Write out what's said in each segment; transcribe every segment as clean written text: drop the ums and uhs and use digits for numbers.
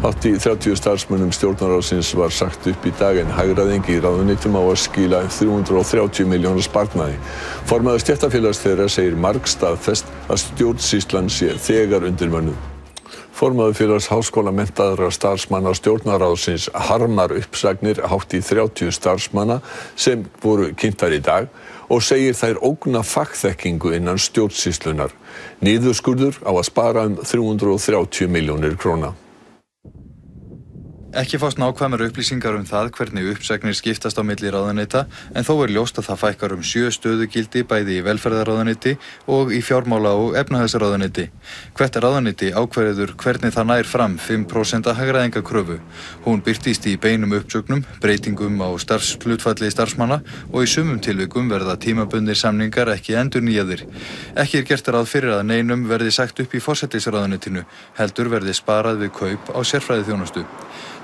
Hátt í 30 starfsmönnum stjórnarráðsins var sagt upp í dag en hagræðing í ráðuneytum á að skila 330 milljóna sparnaði. Formaður stéttarfélags þeirra segir margstaðfest að stjórnsýslan sé þegar undirmönnuð. Formaður félags háskólamenntaðra starfsmanna stjórnarráðsins harmar uppsagnir hátt í 30 starfsmanna sem voru kynntar í dag og segir þær ógna fagþekkingu innan stjórnsýslunnar. Niðurskurður á að spara 330 milljónir króna. Ekki fást nákvæmar upplýsingar það hvernig uppsagnir skiptast á milli ráðuneyta en þó ljóst að það fækkar 7 stöðugildi bæði í velferðarráðuneyti og í fjármála- og efnahagsráðuneyti. Hvert ráðuneyti ákveður hvernig það nær fram 5% hagræðingakröfu. Hún birtist í beinum uppsögnum, breytingum á starfshlutfalli starfsmanna og í sumum tilvikum verða tímabundnir samningar ekki endurnýjaðir. Ekki gert ráð fyrir að neinum verði sagt upp í forsætisráðuneytinu, heldur verði sparað við kaup á sérfræðiþjónustu.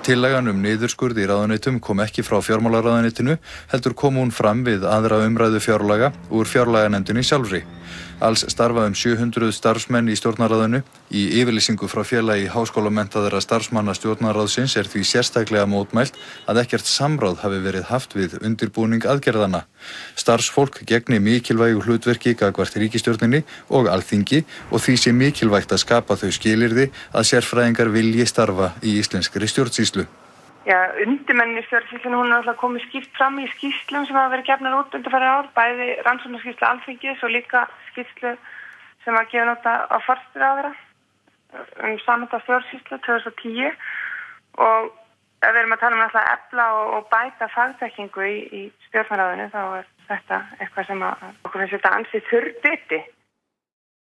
Tillagan niðurskurð í ráðuneytum kom ekki frá fjármálaráðuneytinu, heldur kom hún fram við aðra umræðu fjárlaga úr fjárlaganefndinni sjálfri. Alls starfa 700 starfsmenn í stjórnarráðinu. Í yfirlýsingu frá félagi háskólamenntaðra starfsmanna stjórnarráðsins því sérstaklega mótmælt að ekkert samráð hafi verið haft við undirbúning aðgerðanna. Starfsfólk gegni mikilvægu hlutverki gagnvart ríkisstjórninni og Alþingi og því sé mikilvægt að skapa þau skilyrði að sérfræðingar vilji starfa í íslenskri stjórnsýslu. Já, undirmenni stjórnsýslunni, hún alltaf komið skýrt fram í skýrslum sem hafa verið gefnar út undanfarið ár, bæði rannsóknarskýrslu Alþingis og líka skýrslu sem var gefin út á forsætisráðherra samhenta stjórnsýslu 2010 og ef við erum að tala alltaf efla og bæta fagþekkingu í stjórnarráðinu þá þetta eitthvað sem okkur finnst þetta ansið þurr biti.